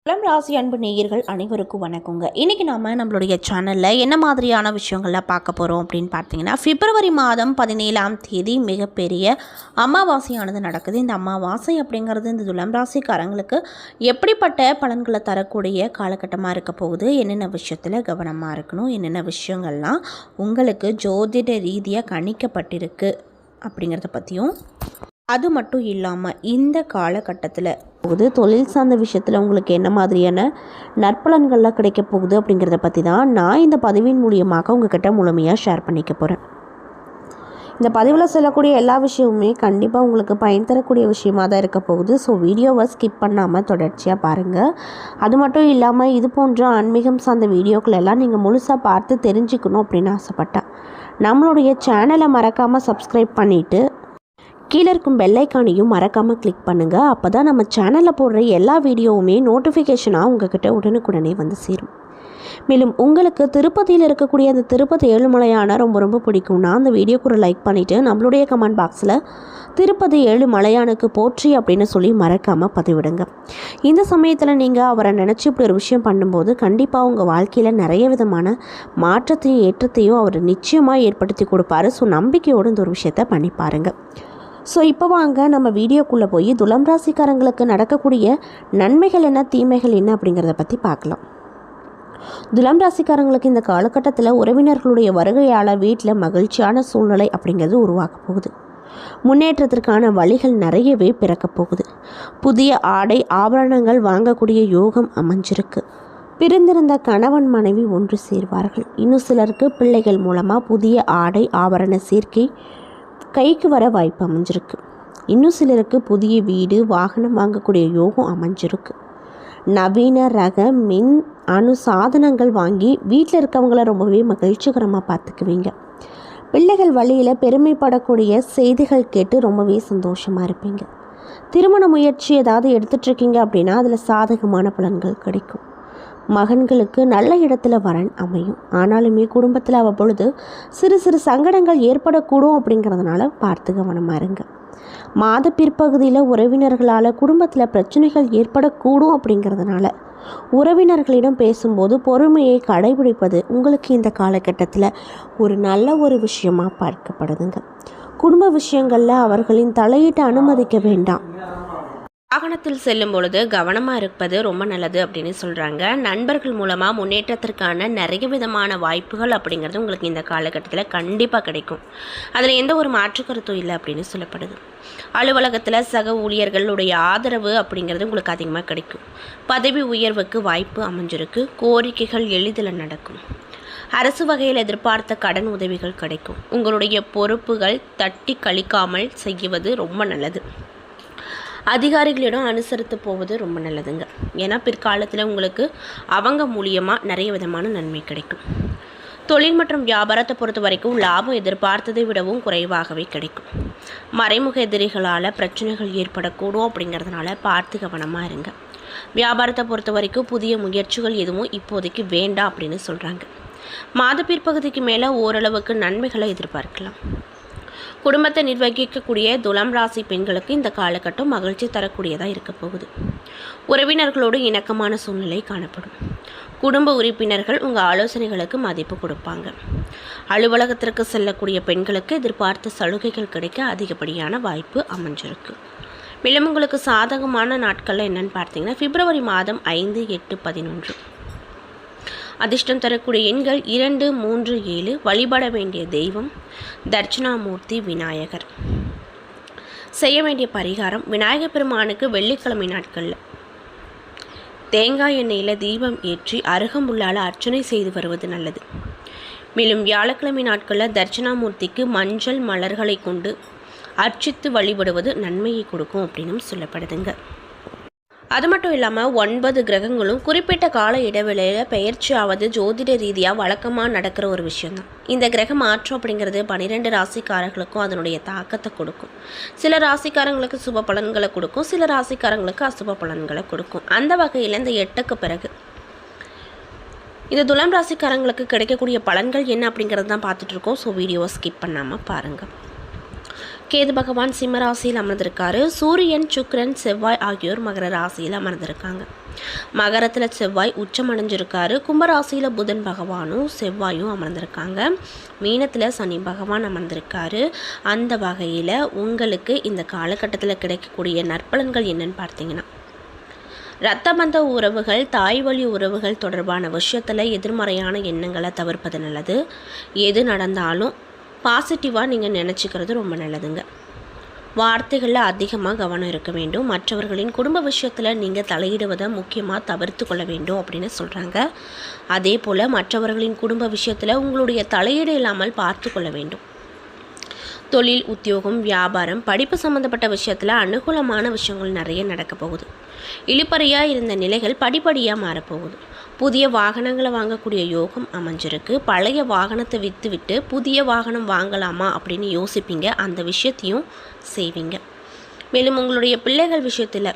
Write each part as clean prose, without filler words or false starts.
துலாம் ராசி அன்பு நேயர்கள் அனைவருக்கும் வணக்கங்க. இன்றைக்கி நம்மளுடைய சேனலில் என்ன மாதிரியான விஷயங்கள்லாம் பார்க்க போகிறோம் அப்படின்னு பார்த்தீங்கன்னா, பிப்ரவரி மாதம் 17ஆம் தேதி மிகப்பெரிய அமாவாசையானது நடக்குது. இந்த அமாவாசை அப்படிங்கிறது இந்த துலாம் ராசிக்காரங்களுக்கு எப்படிப்பட்ட பலன்களை தரக்கூடிய காலகட்டமாக இருக்க போகுது, என்னென்ன விஷயத்தில் கவனமாக இருக்கணும், என்னென்ன விஷயங்கள்லாம் உங்களுக்கு ஜோதிட ரீதியாக கணிக்கப்பட்டிருக்கு அப்படிங்கிறத பற்றியும், அது மட்டும் இல்லாமல் இந்த காலகட்டத்தில் தொழில் சார்ந்த விஷயத்தில் உங்களுக்கு என்ன மாதிரியான நற்பலன்கள்லாம் கிடைக்க போகுது அப்படிங்கிறத பற்றி தான் நான் இந்த பதிவின் மூலியமாக உங்ககிட்ட முழுமையாக ஷேர் பண்ணிக்க போகிறேன். இந்த பதிவில் சொல்லக்கூடிய எல்லா விஷயமுமே கண்டிப்பாக உங்களுக்கு பயன் தரக்கூடிய விஷயமாக தான் இருக்க போகுது. ஸோ வீடியோவை ஸ்கிப் பண்ணாமல் தொடர்ச்சியாக பாருங்கள். அது மட்டும் இல்லாமல் இது போன்ற ஆன்மீகம் சார்ந்த வீடியோக்கள் எல்லாம் நீங்கள் முழுசாக பார்த்து தெரிஞ்சுக்கணும் அப்படின்னு ஆசைப்பட்டேன். நம்மளுடைய சேனலை மறக்காமல் சப்ஸ்கிரைப் பண்ணிவிட்டு கீழே இருக்கும் பெல்லைக்கானையும் மறக்காமல் கிளிக் பண்ணுங்கள். அப்போ தான் நம்ம சேனலில் போடுற எல்லா வீடியோவுமே நோட்டிஃபிகேஷனாக உங்கள்கிட்ட உடனுக்குடனே வந்து சேரும். மேலும் உங்களுக்கு திருப்பதியில் இருக்கக்கூடிய அந்த திருப்பதி ஏழுமலையான ரொம்ப பிடிக்கும்னா அந்த வீடியோக்கு ஒரு லைக் பண்ணிவிட்டு நம்மளுடைய கமெண்ட் பாக்ஸில் திருப்பதி ஏழுமலையானுக்கு போற்றி அப்படின்னு சொல்லி மறக்காமல் பதிவிடுங்க. இந்த சமயத்தில் நீங்கள் அவரை நினச்சி இப்படி ஒரு விஷயம் பண்ணும்போது கண்டிப்பாக உங்கள் வாழ்க்கையில் நிறைய விதமான மாற்றத்தையும் ஏற்றத்தையும் அவர் நிச்சயமாக ஏற்படுத்தி கொடுப்பாரு. ஸோ நம்பிக்கையோடு இந்த ஒரு விஷயத்தை பண்ணி பாருங்கள். ஸோ இப்போ வாங்க நம்ம வீடியோக்குள்ளே போய் துலாம் ராசிக்காரங்களுக்கு நடக்கக்கூடிய நன்மைகள் என்ன, தீமைகள் என்ன அப்படிங்கிறத பற்றி பார்க்கலாம். துலாம் ராசிக்காரங்களுக்கு இந்த காலகட்டத்தில் உறவினர்களுடைய வருகையால் வீட்டில் மகிழ்ச்சியான சூழ்நிலை அப்படிங்கிறது உருவாக்க போகுது. முன்னேற்றத்திற்கான வழிகள் நிறையவே பிறக்க போகுது. புதிய ஆடை ஆபரணங்கள் வாங்கக்கூடிய யோகம் அமைஞ்சிருக்கு. பிரிந்திருந்த கணவன் மனைவி ஒன்று சேர்வார்கள். இன்னும் சிலருக்கு பிள்ளைகள் மூலமாக புதிய ஆடை ஆபரண சேர்க்கை கைக்கு வர வாய்ப்பு அமைஞ்சிருக்கு. இன்னும் சிலருக்கு புதிய வீடு வாகனம் வாங்கக்கூடிய யோகம் அமைஞ்சிருக்கு. நவீன ரக மின் அணு சாதனங்கள் வாங்கி வீட்டில் இருக்கவங்கள ரொம்பவே மகிழ்ச்சிகரமாக பார்த்துக்குவீங்க. பிள்ளைகள் வழியில் பெருமைப்படக்கூடிய செய்திகள் கேட்டு ரொம்பவே சந்தோஷமாக இருப்பீங்க. திருமண முயற்சி ஏதாவது எடுத்துட்ருக்கீங்க அப்படின்னா அதில் சாதகமான பலன்கள் கிடைக்கும். மகன்களுக்கு நல்ல இடத்துல வரன் அமையும். ஆனாலுமே குடும்பத்தில் அவ்வப்பொழுது சிறு சங்கடங்கள் ஏற்படக்கூடும் அப்படிங்கிறதுனால பார்த்து கவனமாக இருங்க. மாத பிற்பகுதியில் உறவினர்களால் குடும்பத்தில் பிரச்சனைகள் ஏற்படக்கூடும் அப்படிங்கிறதுனால உறவினர்களிடம் பேசும்போது பொறுமையை கடைபிடிப்பது உங்களுக்கு இந்த காலகட்டத்தில் ஒரு நல்ல ஒரு விஷயமாக பார்க்கப்படுதுங்க. குடும்ப விஷயங்களில் அவர்களின் தலையீட்டை அனுமதிக்க வேண்டாம். வாகனத்தில் செல்லும் பொழுது கவனமாக இருப்பது ரொம்ப நல்லது அப்படின்னு சொல்கிறாங்க. நண்பர்கள் மூலமாக முன்னேற்றத்திற்கான நிறைய விதமான வாய்ப்புகள் அப்படிங்கிறது உங்களுக்கு இந்த காலகட்டத்தில் கண்டிப்பாக கிடைக்கும். அதில் எந்த ஒரு மாற்று கருத்தும் இல்லை அப்படின்னு சொல்லப்படுது. அலுவலகத்தில் சக ஊழியர்களுடைய ஆதரவு அப்படிங்கிறது உங்களுக்கு அதிகமாக கிடைக்கும். பதவி உயர்வுக்கு வாய்ப்பு அமைஞ்சிருக்கு. கோரிக்கைகள் எளிதில் நடக்கும். அரசு வகையில் எதிர்பார்த்த கடன் உதவிகள் கிடைக்கும். உங்களுடைய பொறுப்புகள் தட்டி கழிக்காமல் செய்வது ரொம்ப நல்லது. அதிகாரிகளிடம் அனுசரித்து போவது ரொம்ப நல்லதுங்க. ஏன்னா பிற்காலத்தில் உங்களுக்கு அவங்க மூலியமாக நிறைய விதமான நன்மை கிடைக்கும். தொழில் மற்றும் வியாபாரத்தை பொறுத்த வரைக்கும் லாபம் எதிர்பார்த்ததை விடவும் குறைவாகவே கிடைக்கும். மறைமுக எதிரிகளால் பிரச்சனைகள் ஏற்படக்கூடும் அப்படிங்கிறதுனால பார்த்து கவனமாக இருங்க. வியாபாரத்தை பொறுத்த வரைக்கும் புதிய முயற்சிகள் எதுவும் இப்போதைக்கு வேண்டாம் அப்படின்னு சொல்கிறாங்க. மாத பிற்பகுதிக்கு மேலே ஓரளவுக்கு நன்மைகளை எதிர்பார்க்கலாம். குடும்பத்தை நிர்வகிக்கக்கூடிய துலாம் ராசி பெண்களுக்கு இந்த காலகட்டம் மகிழ்ச்சி தரக்கூடியதாக இருக்க போகுது. உறவினர்களோடு இணக்கமான சூழ்நிலை காணப்படும். குடும்ப உறுப்பினர்கள் உங்கள் ஆலோசனைகளுக்கு மதிப்பு கொடுப்பாங்க. அலுவலகத்திற்கு செல்லக்கூடிய பெண்களுக்கு எதிர்பார்த்த சலுகைகள் கிடைக்க அதிகப்படியான வாய்ப்பு அமைஞ்சிருக்கு. மேலும் உங்களுக்கு சாதகமான நாட்களில் என்னன்னு பார்த்தீங்கன்னா பிப்ரவரி மாதம் 5, 8, 11. அதிர்ஷ்டம் தரக்கூடிய எண்கள் 2, 3, 7. வழிபட வேண்டிய தெய்வம் தட்சிணாமூர்த்தி விநாயகர். செய்ய வேண்டிய பரிகாரம் விநாயகர் பெருமானுக்கு வெள்ளிக்கிழமை நாட்களில் தேங்காய் எண்ணெயில் தீபம் ஏற்றி அருகம்புல்லால் அர்ச்சனை செய்து வருவது நல்லது. மேலும் வியாழக்கிழமை நாட்களில் தட்சிணாமூர்த்திக்கு மஞ்சள் மலர்களை கொண்டு அர்ச்சித்து வழிபடுவது நன்மையை கொடுக்கும் அப்படின்னு சொல்லப்படுதுங்க. அது மட்டும் இல்லாமல் 9 கிரகங்களும் குறிப்பிட்ட கால இடைவெளியில் பெயர்ச்சியாவது ஜோதிட ரீதியாக வழக்கமாக நடக்கிற ஒரு விஷயம்தான். இந்த கிரக மாற்றம் அப்படிங்கிறது 12 ராசிக்காரர்களுக்கும் அதனுடைய தாக்கத்தை கொடுக்கும். சில ராசிக்காரங்களுக்கு சுப பலன்களை கொடுக்கும், சில ராசிக்காரங்களுக்கு அசுப பலன்களை கொடுக்கும். அந்த வகையில் இந்த 8க்கு பிறகு இந்த துலாம் ராசிக்காரங்களுக்கு கிடைக்கக்கூடிய பலன்கள் என்ன அப்படிங்கிறது தான் பார்த்துட்ருக்கோம். ஸோ வீடியோவை ஸ்கிப் பண்ணாமல் பாருங்கள். கேது பகவான் சிம்ம ராசியில் அமர்ந்திருக்காரு. சூரியன், சுக்கிரன், செவ்வாய் ஆகியோர் மகர ராசியில் அமர்ந்திருக்காங்க. மகரத்தில் செவ்வாய் உச்சம் அடைஞ்சிருக்காரு. கும்பராசியில் புதன் பகவானும் செவ்வாயும் அமர்ந்திருக்காங்க. மீனத்தில் சனி பகவான் அமர்ந்திருக்காரு. அந்த வகையில் உங்களுக்கு இந்த காலகட்டத்தில் கிடைக்கக்கூடிய நற்பலன்கள் என்னன்னு பார்த்தீங்கன்னா, இரத்த பந்த உறவுகள், தாய் வழி உறவுகள் தொடர்பான விஷயத்தில் எதிர்மறையான எண்ணங்களை தவிர்ப்பது நல்லது. எது நடந்தாலும் பாசிட்டிவாக நீங்கள் நினச்சிக்கிறது ரொம்ப நல்லதுங்க. வார்த்தைகளில் அதிகமாக கவனம் இருக்க வேண்டும். மற்றவர்களின் குடும்ப விஷயத்தில் நீங்கள் தலையிடுவதை முக்கியமாக தவிர்த்து கொள்ள வேண்டும் அப்படின்னு சொல்கிறாங்க. அதே போல் மற்றவர்களின் குடும்ப விஷயத்தில் உங்களுடைய தலையீடு இல்லாமல் பார்த்து கொள்ள வேண்டும். தொழில், உத்தியோகம், வியாபாரம், படிப்பு சம்மந்தப்பட்ட விஷயத்தில் அனுகூலமான விஷயங்கள் நிறைய நடக்க போகுது. இழுப்பறையாக இருந்த நிலைகள் படிப்படியாக மாறப்போகுது. புதிய வாகனங்களை வாங்கக்கூடிய யோகம் அமைஞ்சிருக்கு. பழைய வாகனத்தை விற்றுவிட்டு புதிய வாகனம் வாங்கலாமா அப்படின்னு யோசிப்பீங்க. அந்த விஷயத்தையும் செய்வீங்க. மேலும் உங்களுடைய பிள்ளைகள் விஷயத்தில்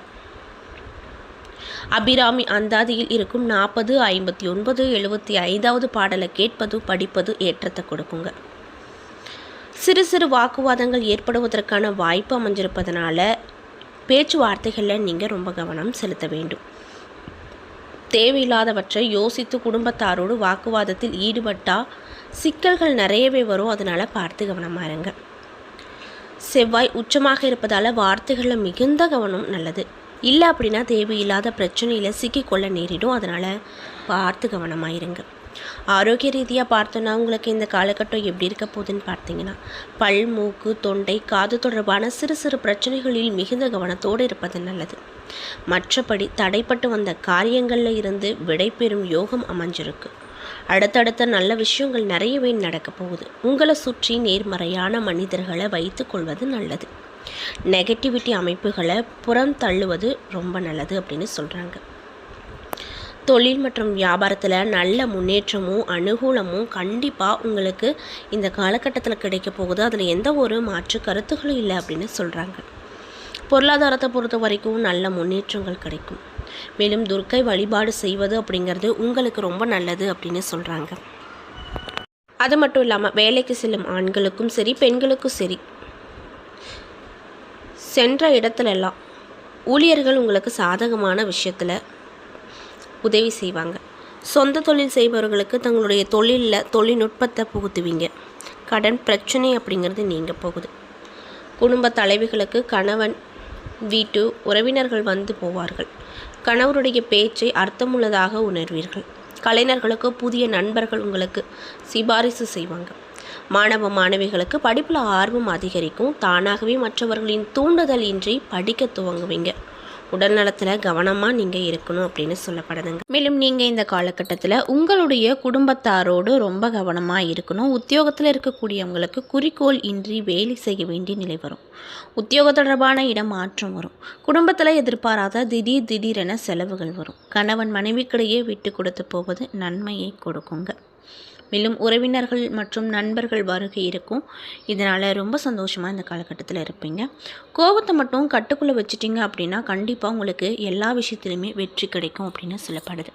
அபிராமி அந்தாதியில் இருக்கும் 40, 59, 75வது பாடலை கேட்பது, படிப்பது ஏற்றத்தை கொடுக்குங்க. சிறு சிறு வாக்குவாதங்கள் ஏற்படுவதற்கான வாய்ப்பு அமைஞ்சிருப்பதனால பேச்சுவார்த்தைகளில் நீங்கள் ரொம்ப கவனம் செலுத்த வேண்டும். தேவையில்லாதவற்றை யோசித்து குடும்பத்தாரோடு வாக்குவாதத்தில் ஈடுபட்டால் சிக்கல்கள் நிறையவே வரும். அதனால் பார்த்து கவனமாக இருங்க. செவ்வாய் உச்சமாக இருப்பதால் வார்த்தைகளில் மிகுந்த கவனம் நல்லது. இல்லை அப்படின்னா தேவையில்லாத பிரச்சனையில் சிக்கிக்கொள்ள நேரிடும். அதனால் பார்த்து கவனமாக இருங்க. ஆரோக்கிய ரீதியாக பார்த்தோன்னா உங்களுக்கு இந்த காலகட்டம் எப்படி இருக்க போகுதுன்னு பார்த்தீங்கன்னா, பல், மூக்கு, தொண்டை, காது தொடர்பான சிறு சிறு பிரச்சனைகளில் மிகுந்த கவனத்தோடு இருப்பது நல்லது. மற்றபடி தடைப்பட்டு வந்த காரியங்களில் இருந்து விடை பெறும் யோகம் அமைஞ்சிருக்கு. அடுத்தடுத்த நல்ல விஷயங்கள் நிறையவே நடக்க போகுது. உங்களை சுற்றி நேர்மறையான மனிதர்களை வைத்து கொள்வது நல்லது. நெகட்டிவிட்டி அமைப்புகளை புறம் தள்ளுவது ரொம்ப நல்லது அப்படின்னு சொல்கிறாங்க. தொழில் மற்றும் வியாபாரத்தில் நல்ல முன்னேற்றமும் அனுகூலமும் கண்டிப்பாக உங்களுக்கு இந்த காலகட்டத்தில் கிடைக்க போகுது. அதில் எந்த ஒரு மாற்று கருத்துகளும் இல்லை அப்படின்னு சொல்கிறாங்க. பொருளாதாரத்தை பொறுத்த வரைக்கும் நல்ல முன்னேற்றங்கள் கிடைக்கும். மேலும் துர்க்கை வழிபாடு செய்வது அப்படிங்கிறது உங்களுக்கு ரொம்ப நல்லது அப்படின்னு சொல்கிறாங்க. அது மட்டும் இல்லாமல் வேலைக்கு செல்லும் ஆண்களுக்கும் சரி பெண்களுக்கும் சரி, சென்ற இடத்துலலாம் ஊழியர்கள் உங்களுக்கு சாதகமான விஷயத்தில் உதவி செய்வாங்க. சொந்த தொழில் செய்பவர்களுக்கு தங்களுடைய தொழிலில் தொழில்நுட்பத்தை புகுத்துவீங்க. கடன் பிரச்சனை அப்படிங்கிறது நீங்கள் போகுது. குடும்ப தலைவிகளுக்கு கணவன் வீட்டு உறவினர்கள் வந்து போவார்கள். கணவருடைய பேச்சை அர்த்தமுள்ளதாக உணர்வீர்கள். கலைஞர்களுக்கு புதிய நண்பர்கள் உங்களுக்கு சிபாரிசு செய்வாங்க. மாணவ மாணவிகளுக்கு படிப்பில் ஆர்வம் அதிகரிக்கும். தானாகவே மற்றவர்களின் தூண்டுதல் இன்றி படிக்க துவங்குவீங்க. உடல்நலத்தில் கவனமாக நீங்கள் இருக்கணும் அப்படின்னு சொல்லப்படுதுங்க. மேலும் நீங்கள் இந்த காலகட்டத்தில் உங்களுடைய குடும்பத்தாரோடு ரொம்ப கவனமாக இருக்கணும். உத்தியோகத்தில் இருக்கக்கூடியவங்களுக்கு குறிக்கோள் இன்றி வேலை செய்ய வேண்டிய நிலை வரும். உத்தியோக தொடர்பான இடம் மாற்றம் வரும். குடும்பத்தில் எதிர்பாராத திடீரென செலவுகள் வரும். கணவன் மனைவிக்கிடையே விட்டு கொடுத்து போவது நன்மையை கொடுக்குங்க. மேலும் உறவினர்கள் மற்றும் நண்பர்கள் வருகை இருக்கும். இதனால் ரொம்ப சந்தோஷமாக இந்த காலகட்டத்தில் இருப்பீங்க. கோபத்தை மட்டும் கட்டுக்குள்ளே வச்சிட்டிங்க அப்படின்னா கண்டிப்பாக உங்களுக்கு எல்லா விஷயத்துலையுமே வெற்றி கிடைக்கும் அப்படின்னு சொல்லப்படுது.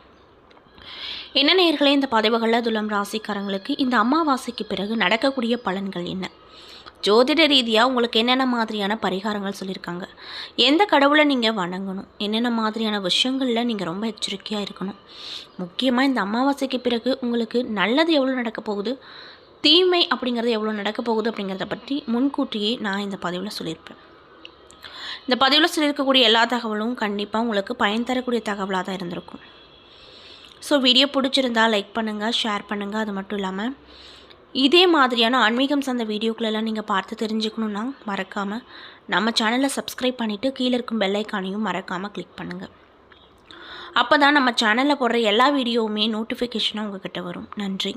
என்ன நேயர்களே, இந்த பதிவுகளில் துலாம் ராசிக்காரங்களுக்கு இந்த அமாவாசைக்கு பிறகு நடக்கக்கூடிய பலன்கள் என்ன, ஜோதிட ரீதியாக உங்களுக்கு என்னென்ன மாதிரியான பரிகாரங்கள் சொல்லியிருக்காங்க, எந்த கடவுளை நீங்கள் வணங்கணும், என்னென்ன மாதிரியான விஷயங்களில் நீங்கள் ரொம்ப எச்சரிக்கையாக இருக்கணும், முக்கியமாக இந்த அமாவாசைக்கு பிறகு உங்களுக்கு நல்லது எவ்வளோ நடக்க போகுது, தீமை அப்படிங்கிறது எவ்வளோ நடக்க போகுது அப்படிங்கிறத பற்றி முன்கூட்டியே நான் இந்த பதிவில் சொல்லியிருப்பேன். இந்த பதிவில் சொல்லியிருக்கக்கூடிய எல்லா தகவலும் கண்டிப்பாக உங்களுக்கு பயன் தரக்கூடிய தகவலாக தான் இருந்திருக்கும். ஸோ வீடியோ பிடிச்சிருந்தால் லைக் பண்ணுங்கள், ஷேர் பண்ணுங்கள். அது மட்டும் இல்லாமல் இதே மாதிரியான ஆன்மீகம் சார்ந்த வீடியோக்களெல்லாம் நீங்கள் பார்த்து தெரிஞ்சுக்கணுன்னா மறக்காமல் நம்ம சேனலை சப்ஸ்கிரைப் பண்ணிவிட்டு கீழே இருக்கும் பெல் ஐக்கானையும் மறக்காமல் கிளிக் பண்ணுங்கள். அப்போ தான் நம்ம சேனலில் போடுற எல்லா வீடியோவுமே நோட்டிஃபிகேஷனாக உங்கள்கிட்ட வரும். நன்றி.